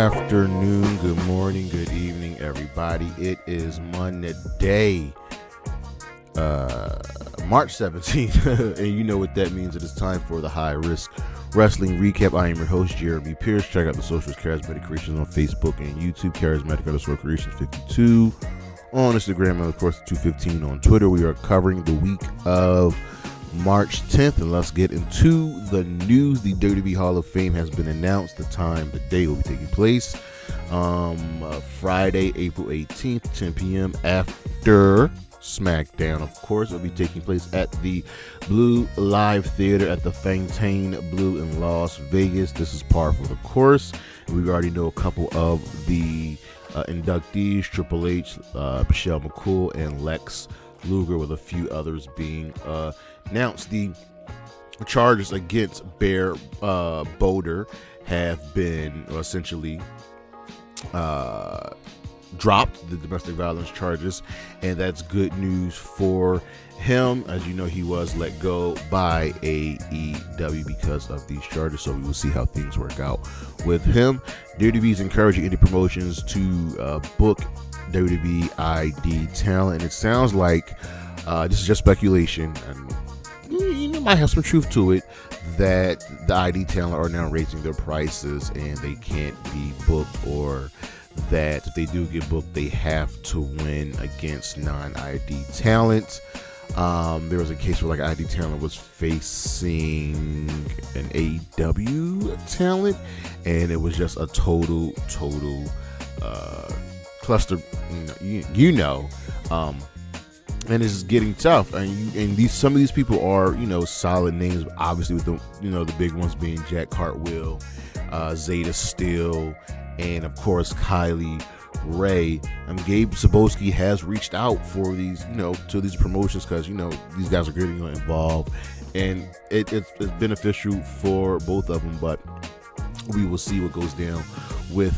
afternoon, good morning, good evening, everybody. It is Monday, March 17th, and you know what that means. It is time for the High Risk Wrestling Recap. I am your host, Jeremy Pierce. Check out the socials, Charismatic Creations on Facebook and YouTube, Charismatic_Creations52 on Instagram, and of course 215 on Twitter. We are covering the week of March 10th, and let's get into the news. The WWE Hall of Fame has been announced. The time, the day will be taking place Friday, April 18th, 10 p.m. after Smackdown. Of course, it will be taking place at the Blue Live Theater at the Fontaine Blue in Las Vegas. This is par for the course. We already know a couple of the inductees: Triple H, Michelle McCool, and Lex Luger, with a few others being announced. The charges against Bear Boulder have been essentially dropped, the domestic violence charges, and that's good news for him. As you know, he was let go by AEW because of these charges, so we will see how things work out with him. WWE is encouraging indie promotions to book WWE ID talent, and it sounds like this is just speculation, and you might have some truth to it, that the ID talent are now raising their prices and they can't be booked, or that if they do get booked, they have to win against non-ID talent. There was a case where ID talent was facing an AEW talent, and it was just a total cluster, and it's getting tough. And some of these people are, solid names, obviously, with the big ones being Jack Cartwheel, Zeta Steel, and of course Kylie Ray. Gabe Sapolsky has reached out for these, to these promotions, because these guys are getting involved, and it's beneficial for both of them. But we will see what goes down with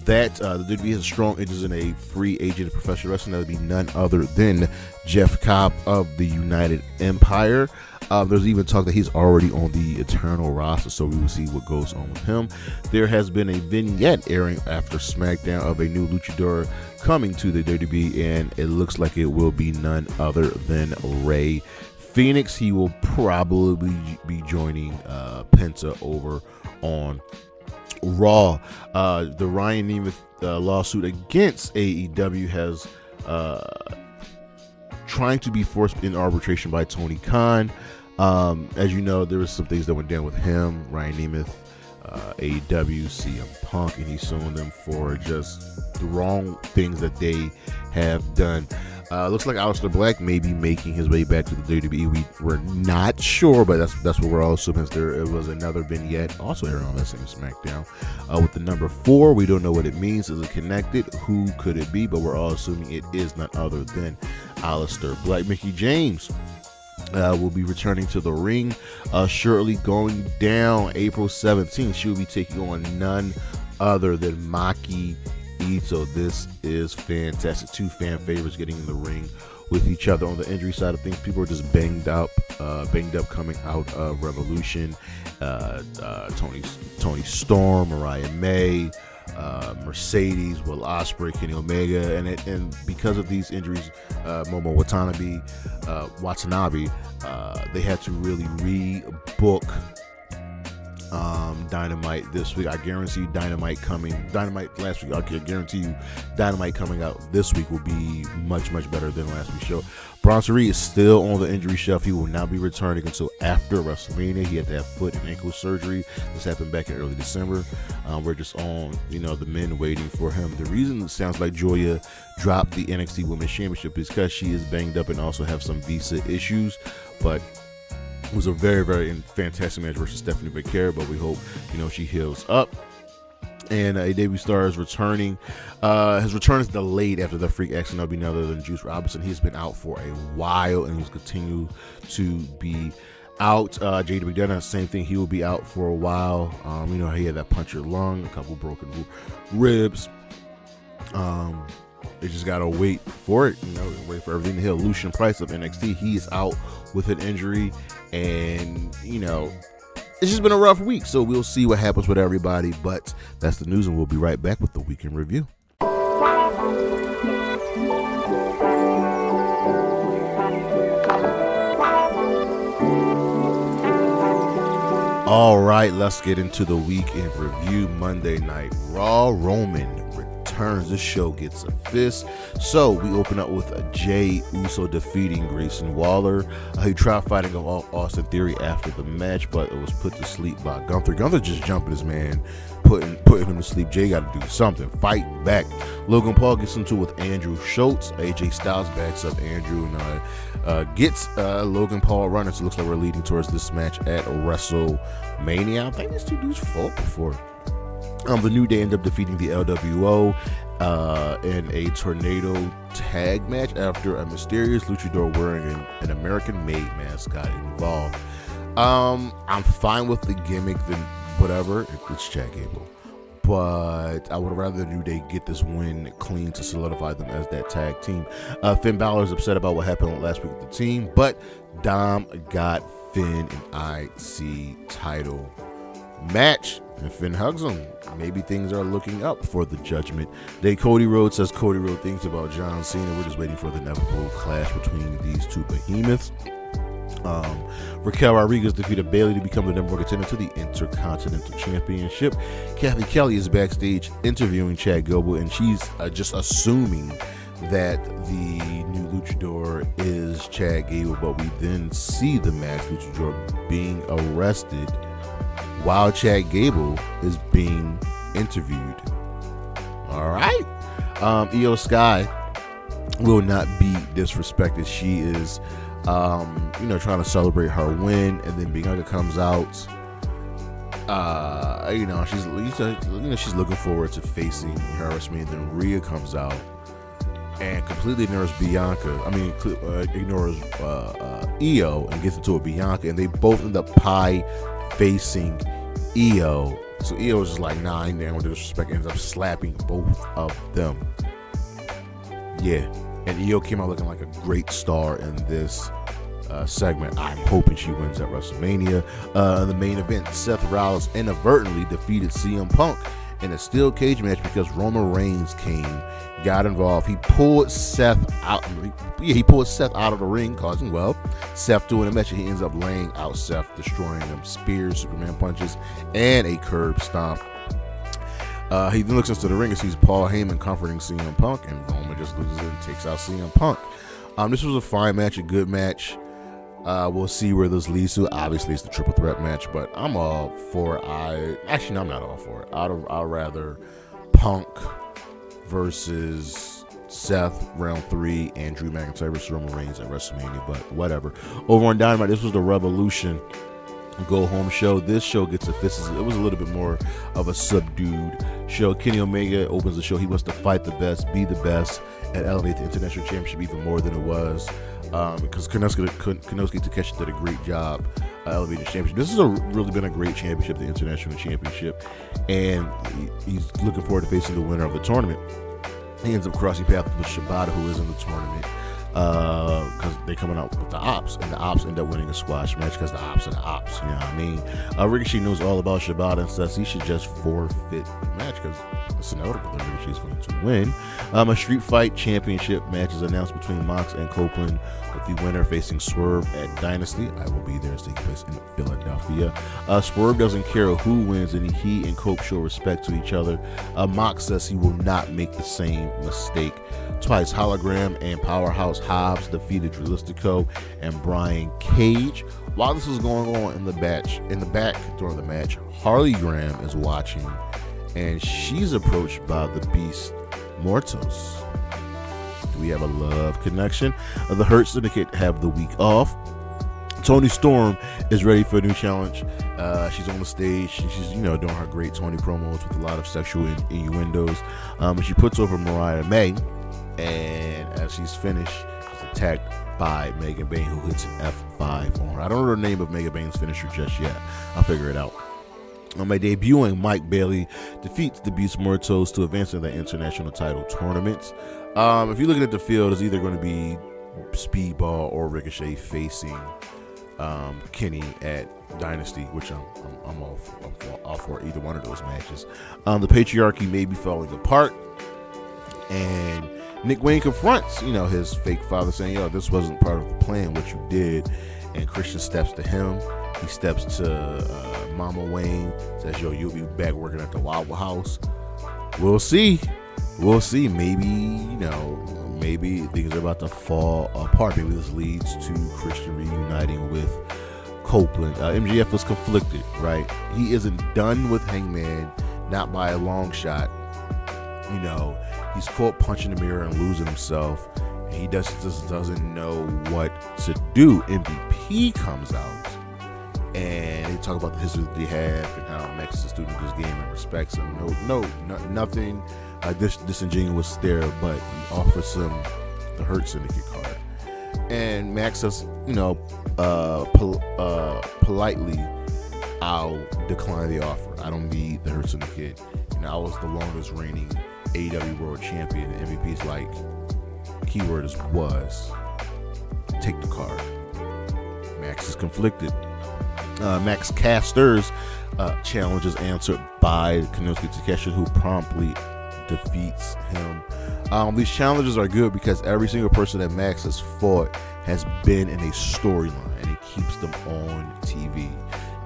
that. The WWE has strong interest in a free agent of professional wrestling. That would be none other than Jeff Cobb of the United Empire. There's even talk that he's already on the Eternal roster, so we will see what goes on with him. There has been a vignette airing after SmackDown of a new luchador coming to the WWE, and it looks like it will be none other than Rey Fenix. He will probably be joining Penta over on Raw. The Ryan Nemeth lawsuit against AEW has trying to be forced in arbitration by Tony Khan. As you know, there was some things that went down with him, Ryan Nemeth, AEW, CM Punk, and he's suing them for just the wrong things that they have done. Looks like Aleister Black may be making his way back to the WWE. We're not sure, but that's what we're all assuming. There was another vignette also airing on that same SmackDown with the number 4. We don't know what it means. Is it connected? Who could it be? But we're all assuming it is none other than Aleister Black. Mickie James will be returning to the ring shortly, going down April 17th. She will be taking on none other than Maki Ito. This is fantastic. Two fan favorites getting in the ring with each other. On the injury side of things, people are just banged up coming out of Revolution. Tony Storm, Mariah May, Mercedes, Will Ospreay, Kenny Omega, and because of these injuries, Momo Watanabe, they had to really rebook Dynamite this week. I guarantee you Dynamite last week. I guarantee you Dynamite coming out this week will be much better than last week's show. Bronson Reed is still on the injury shelf. He will not be returning until after WrestleMania. He had to have foot and ankle surgery. This happened back in early December. We're just on, the men waiting for him. The reason it sounds like Giulia dropped the NXT Women's Championship is because she is banged up and also have some visa issues. But it was a very fantastic match versus Stephanie Vaquer, but we hope she heals up. And a debut star is returning. His return is delayed after the freak accident. That'll be none other than Juice Robinson. He's been out for a while, and he's continued to be out. JD McDonough, same thing. He will be out for a while. He had that punctured lung, a couple broken ribs. They just gotta wait for it, wait for everything to heal. Lucian Price of NXT, he is out with an injury, and it's just been a rough week, so we'll see what happens with everybody. But that's the news, and we'll be right back with the weekend review. All right, let's get into the weekend review. Monday Night Raw. Roman returns. This show gets a fist. So we open up with Jey Uso defeating Grayson Waller. He tried fighting Austin Theory after the match, but it was put to sleep by Gunther. Gunther just jumping his man, putting him to sleep. Jay got to do something. Fight back. Logan Paul gets into it with Andrew Schultz. AJ Styles backs up Andrew and gets Logan Paul running. So it looks like we're leading towards this match at WrestleMania. I think these two dudes fought before. The New Day end up defeating the LWO in a tornado tag match after a mysterious luchador wearing an American-made mask got involved. I'm fine with the gimmick than whatever. It's Chad Gable. But I would rather the New Day get this win clean to solidify them as that tag team. Finn Balor is upset about what happened last week with the team, but Dom got Finn an IC title match, and Finn hugs him. Maybe things are looking up for the Judgment Day. Cody Rhodes says Cody Rhodes thinks about John Cena. We're just waiting for the inevitable clash between these two behemoths. Raquel Rodriguez defeated Bayley to become the #1 contender to the Intercontinental Championship. Kathy Kelly is backstage interviewing Chad Gable, and she's just assuming that the new luchador is Chad Gable, but we then see the masked luchador being arrested while Chad Gable is being interviewed. All right. Io Sky will not be disrespected. She is trying to celebrate her win, and then Bianca comes out. She's looking forward to facing her WrestleMania. Then Rhea comes out and completely ignores Bianca. Ignores Io and gets into a Bianca, and they both end up facing Io. So Io is just like, nah, I ain't down with disrespect. Ends up slapping both of them. Yeah. And Io came out looking like a great star in this segment. I'm hoping she wins at WrestleMania. In the main event, Seth Rollins inadvertently defeated CM Punk in a steel cage match because Roman Reigns got involved. He pulled Seth out. He pulled Seth out of the ring, causing Seth doing a match, and he ends up laying out Seth, destroying him. Spears, Superman punches, and a curb stomp. He then looks into the ring and sees Paul Heyman comforting CM Punk, and Roman just loses it and takes out CM Punk. This was a fine match, a good match. We'll see where this leads to. Obviously, it's the triple threat match, but I'm all for it. I'm not all for it. I'd rather Punk versus Seth round 3 and Drew McIntyre versus Roman Reigns at WrestleMania, but whatever. Over on Dynamite, this was the Revolution go home show. This show gets a fist. It was a little bit more of a subdued show. Kenny Omega opens the show. He wants to fight the best, be the best, and elevate the International Championship even more than it was, because Konosuke Takeshi did a great job elevating the championship. This has really been a great championship, the International Championship, and he's looking forward to facing the winner of the tournament. He ends up crossing paths with Shibata, who is in the tournament, because they're coming out with the Ops, and the Ops end up winning a squash match because the Ops are the Ops. You know what I mean? Ricochet knows all about Shibata and says he should just forfeit the match because it's inevitable that Ricochet's going to win. A Street Fight Championship match is announced between Mox and Copeland, with the winner facing Swerve at Dynasty. I will be there. It's taking place in Philadelphia. Swerve doesn't care who wins, and he and Cope show respect to each other. Mox says he will not make the same mistake twice. Hologram and Powerhouse Hobbs defeated Drilistico and Brian Cage. While this was going on in the back during the match, Harley Graham is watching, and she's approached by the Beast Mortos. Do we have a love connection? The Hurt Syndicate have the week off. Toni Storm is ready for a new challenge. She's on the stage. She's doing her great Toni promos with a lot of sexual innuendos. She puts over Mariah May, and as she's finished, she's attacked by Megan Bayne, who hits an F5 on her. I don't know the name of Megan Bayne's finisher just yet. I'll figure it out. On my debuting, Mike Bailey defeats the Beast Mortos to advance in the international title tournament. If you're looking at the field, it's either going to be Speedball or Ricochet facing Kenny at Dynasty, which I'm all for either one of those matches. The patriarchy may be falling apart, and Nick Wayne confronts, his fake father, saying, "Yo, this wasn't part of the plan, what you did." And Christian steps to him. He steps to Mama Wayne, says, "Yo, you'll be back working at the Wawa House." We'll see. Maybe things are about to fall apart. Maybe this leads to Christian reuniting with Copeland. MJF was conflicted, right? He isn't done with Hangman, not by a long shot. He's caught punching the mirror and losing himself. And he just doesn't know what to do. MVP comes out, and they talk about the history that they have and how Max is a student of this game and respects him. Nothing disingenuous there, but he offers him the Hurt Syndicate card. And Max says, politely, "I'll decline the offer. I don't need the Hurt Syndicate. I was the longest reigning AEW World Champion." And MVP's like, keyword is "was." Take the card. Max is conflicted. Max Caster's challenge is answered by Konosuke Takeshita, who promptly defeats him. These challenges are good because every single person that Max has fought has been in a storyline, and it keeps them on TV.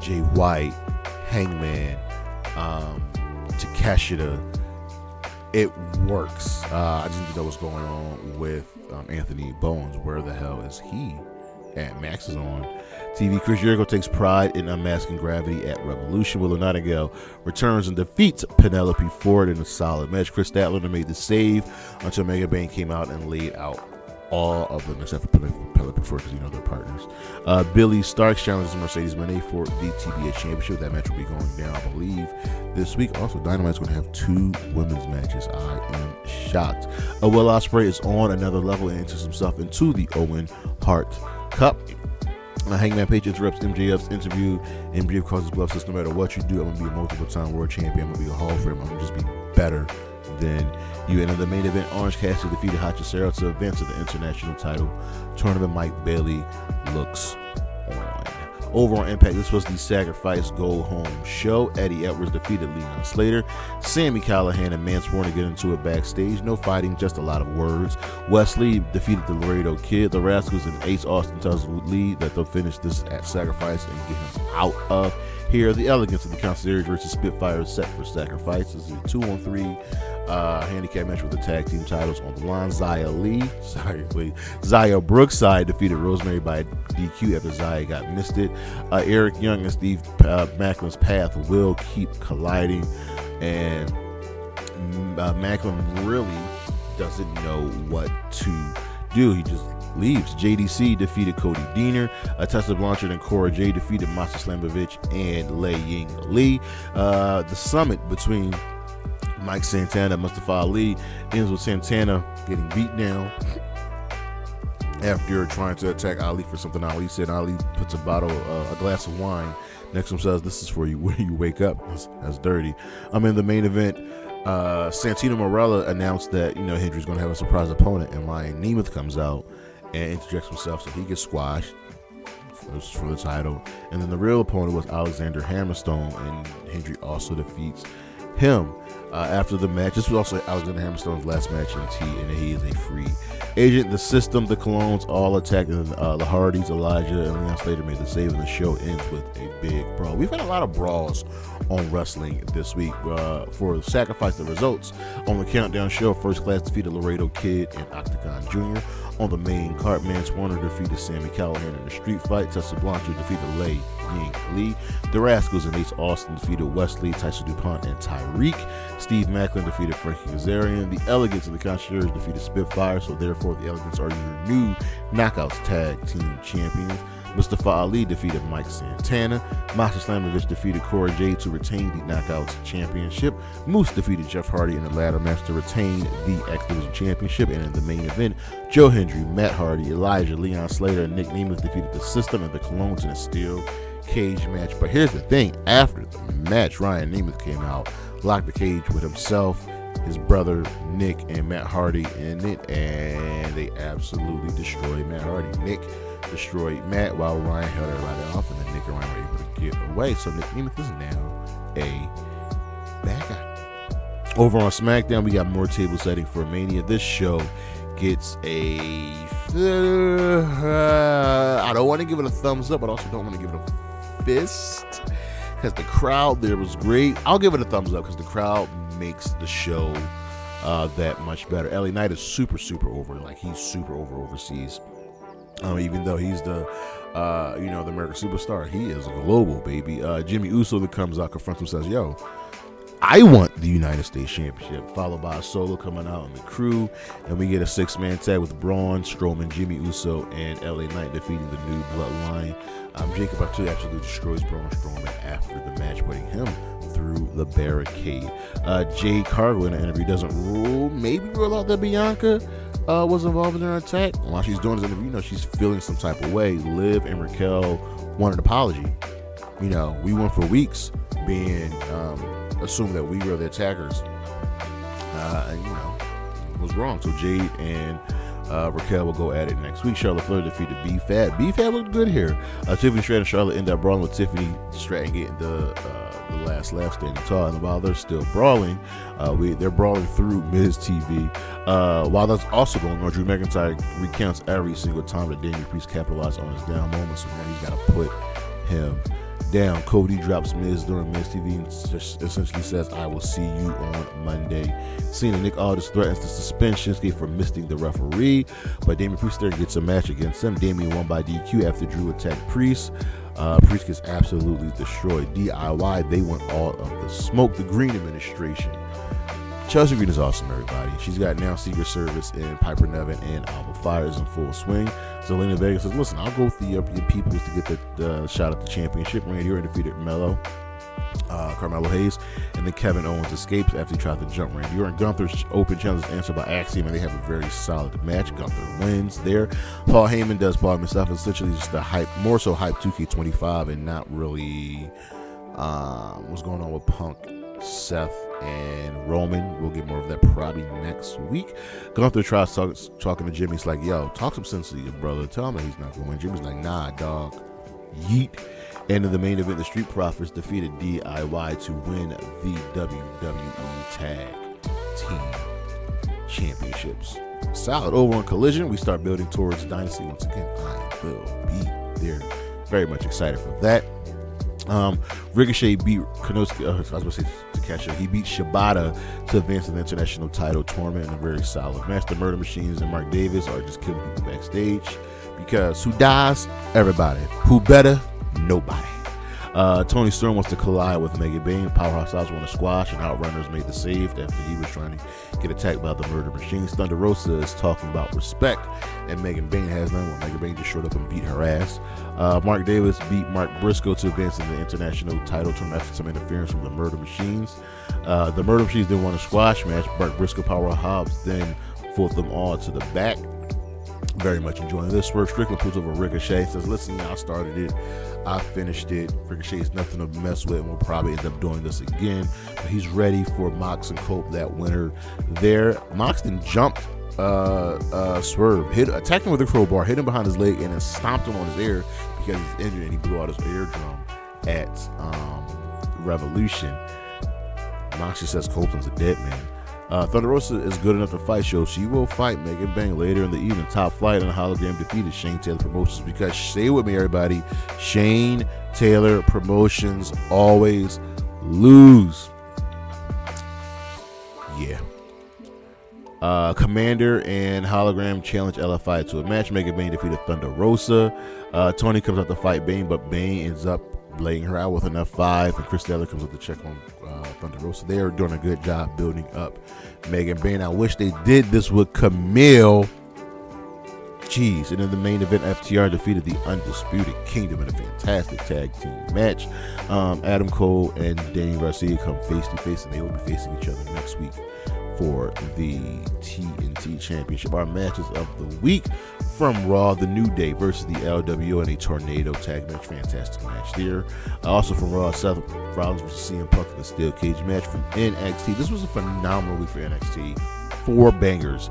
Jay White, Hangman, Takeshita. It works. I just need to know what's going on with Anthony Bowens. Where the hell is he? And Max is on TV. Chris Jericho takes pride in unmasking Gravity at Revolution. Willow Nightingale returns and defeats Penelope Ford in a solid match. Chris Statlander made the save until Mega Bane came out and laid out all of them except for Penelope Ford, because they're partners. Billy Starks challenges Mercedes Moné for the TBA Championship. That match will be going down, I believe, this week. Also, Dynamite's going to have 2 women's matches. I am shocked. Will Ospreay is on another level and enters himself into the Owen Hart Cup. Hangman Page interrupts MJF's interview. MJF calls his bluff, says, "No matter what you do, I'm going to be a multiple-time world champion. I'm going to be a Hall of Fame. I'm going to just be better than you." And in the main event, Orange Cassidy defeated Hachicero to advance to the international title tournament. Mike Bailey looks on. Over on Impact, this was the Sacrifice Go Home show. Eddie Edwards defeated Leon Slater. Sammy Callahan and Mance Warner get into it backstage. No fighting, just a lot of words. Wesley defeated the Laredo Kid. The Rascals and Ace Austin tells Lee that they'll finish this at Sacrifice and get him out of here. The Elegance of the Concierge versus Spitfire is set for Sacrifice. This is a 2-on-3 handicap match with the tag team titles on the line. Zaya Brookside defeated Rosemary by DQ after Zaya got misted. Eric Young and Steve Macklin's path will keep colliding, and Macklin really doesn't know what to do. He just leaves. JDC defeated Cody Deaner. Tessa Blanchard and Cora Jade defeated Masha Slamovich and Lei Ying Lee. The summit between Mike Santana and Mustafa Ali ends with Santana getting beat down after trying to attack Ali for something Ali said. Ali puts a glass of wine next to him, says, "This is for you when you wake up." That's dirty. In the main event, Santino Marella announced that Hendry's going to have a surprise opponent, and Ryan Nemeth comes out and interjects himself, so he gets squashed for the title. And then the real opponent was Alexander Hammerstone, and Hendry also defeats him. After the match, this was also Alexander Hammerstone's last match in and he is a free agent. The System, the Colognes all attacked, and the Hardys, Elijah, and Leon Slater made the save, and the show ends with a big brawl. We've had a lot of brawls on wrestling this week. For Sacrifice, the results on the Countdown show: First Class defeated Laredo Kid and Octagon Jr. On the main card, Mance Warner defeated Sammy Callahan in a street fight. Tessa Blanchard defeated Lei Ying Lee. The Rascals and Ace Austin defeated Wesley, Tyson DuPont, and Tyreek. Steve Macklin defeated Frankie Kazarian. The Elegance of the Concierge defeated Spitfire, so therefore the Elegance are your new Knockouts Tag Team Champions. Mustafa Ali defeated Mike Santana. Masha Slamovich defeated Cora Jade to retain the Knockouts Championship. Moose defeated Jeff Hardy in a ladder match to retain the X Division Championship. And in the main event, Joe Hendry, Matt Hardy, Elijah, Leon Slater, and Nick Nemeth defeated the System and the Colognes in a steel cage match. But here's the thing: after the match, Ryan Nemeth came out, locked the cage with himself, his brother Nick, and Matt Hardy in it, and they absolutely destroyed Matt Hardy. Nick destroyed Matt while Ryan held everybody off, and then Nick and Ryan were able to get away. So Nick Nemeth is now a bad guy. Over on SmackDown, we got more table setting for Mania. This show gets a I don't want to give it a thumbs up, but also don't want to give it a fist, because the crowd there was great. I'll give it a thumbs up because the crowd makes the show that much better. LA Knight is super over. Like, he's super over overseas. Even though he's the the American superstar, he is a global, baby. Jimmy Uso that comes out, confronts him, says, yo, I want the United States Championship, followed by a Solo coming out in the crew, and we get a 6-man tag with Braun Strowman, Jimmy Uso, and LA Knight defeating the New Bloodline. Jacob Fatu absolutely destroys Braun Strowman after the match, putting him through the barricade. Jade Cargill in an interview doesn't rule out that Bianca was involved in her attack. While she's doing this interview, she's feeling some type of way. Liv and Raquel want an apology. We went for weeks being assumed that we were the attackers, and it was wrong. So Jade and Raquel will go at it next week. Charlotte Flair defeated B-Fab. B-Fab looked good here. Tiffany Stratton and Charlotte end up brawling, with Tiffany Stratton getting the last laugh standing tall. And while they're still brawling, they're brawling through Miz TV. While that's also going on, Drew McIntyre recounts every single time that Damian Priest capitalized on his down moment, so now he's got to put him down. Cody drops Miz during Miz TV and essentially says, I will see you on Monday. Cena Nick Aldis threatens to suspend Shinsuke for missing the referee, but Damian Priest there gets a match against him. Damian won by DQ after Drew attacked Priest. Priest gets absolutely destroyed. DIY, they want all of the smoke. The Green administration. Chelsea Green is awesome, everybody. She's got now Secret Service and Piper Niven and Alba Fire is in full swing. Zelina Vega says, listen, I'll go with your people to get the shot at the championship. Randy Orton defeated Carmelo Hayes, and then Kevin Owens escapes after he tried to jump Randy Orton. Gunther's open challenge is answered by Axiom, and they have a very solid match. Gunther wins there. Paul Heyman does Paul Heyman stuff. Essentially just the hype, more so hype 2K25, and not really what's going on with Punk, Seth, and Roman. We'll get more of that probably next week. Gunther tries talking to Jimmy. He's like, yo, talk some sense to your brother. Tell him that he's not going to win. Jimmy's like, nah, dog. Yeet. And in the main event, the Street Profits defeated DIY to win the WWE Tag Team Championships. Solid. Over on Collision, we start building towards Dynasty once again. I will be there. Very much excited for that. Ricochet beat Konosuke, I was going to say Takeshita. He beat Shibata to advance to the international title tournament in a very solid match. The Murder Machines and Mark Davis are just killing people backstage, because who dies? Everybody. Who better? Nobody. Tony Storm wants to collide with Megan Bayne. Powerhouse Hobbs want to squash, and Outrunners made the save after he was trying to get attacked by the Murder Machines. Thunder Rosa is talking about respect, and Megan Bayne has none. Well, Megan Bayne just showed up and beat her ass. Mark Davis beat Mark Briscoe to advance in the international title tournament after some interference from the Murder Machines. The Murder Machines then won a squash match. Mark Briscoe, Powerhouse Hobbs then fought them all to the back. Very much enjoying this. Swerve Strickland puts over Ricochet. Says, listen, I started it. I finished it. Ricochet is nothing to mess with, and we'll probably end up doing this again. But he's ready for Mox and Cope, that winner there. Mox then jumped Swerve, attacked him with a crowbar, hit him behind his leg, and then stomped him on his ear because he's injured, and he blew out his eardrum at Revolution. Mox just says Copeland's a dead man. Thunder Rosa is good enough to fight, so she will fight Megan Bayne later in the evening. Top Flight and Hologram defeated Shane Taylor Promotions, because stay with me, everybody. Shane Taylor Promotions always lose. Yeah. Commander and Hologram challenge LFI to a match. Megan Bayne defeated Thunder Rosa. Tony comes out to fight Bayne, but Bayne ends up laying her out with an F5, and Chris Taylor comes up to check on Thunder Rosa. They are doing a good job building up Megan Bayne. I wish they did this with Camille. Jeez. And in the main event, FTR defeated the Undisputed Kingdom in a fantastic tag team match. Adam Cole and Daniel Garcia come face to face, and they will be facing each other next week for the TNT Championship. Our matches of the week: from Raw, The New Day versus the LWO in a tornado tag match. Fantastic match there. Also from Raw, Seth Rollins versus CM Punk in a steel cage match. From NXT, this was a phenomenal week for NXT. 4 bangers.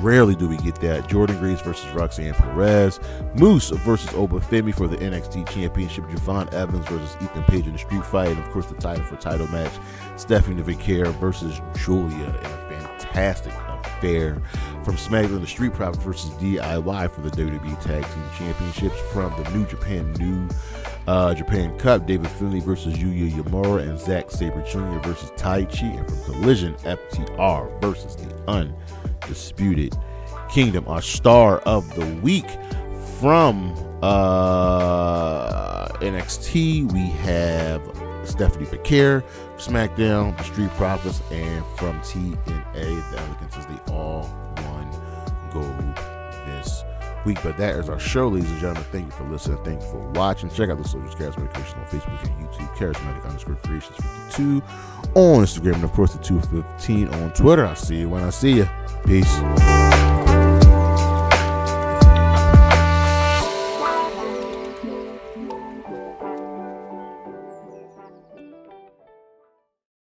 Rarely do we get that. Jordynne Grace versus Roxanne Perez. Moose versus Femi for the NXT Championship. Javon Evans versus Ethan Page in the street fight. And, of course, the title match. Stephanie Vaquer versus Giulia in a fantastic affair. From Smackdown, the Street Profits versus DIY for the WWE Tag Team Championships. From the New Japan Cup, David Finlay versus Uemura and Zack Sabre Jr. versus Taichi. And from Collision, FTR versus the Undisputed Kingdom. Our star of the week from NXT, we have Stephanie Vaquer, Smackdown, the Street Profits, and from TNA, the Elegance, as they all won gold this week. But that is our show, ladies and gentlemen. Thank you for listening. Thank you for watching. Check out the socials, Charismatic Creations on Facebook and YouTube, Charismatic_Creations52 on Instagram, and of course the 215 on Twitter. I'll see you when I see you. Peace.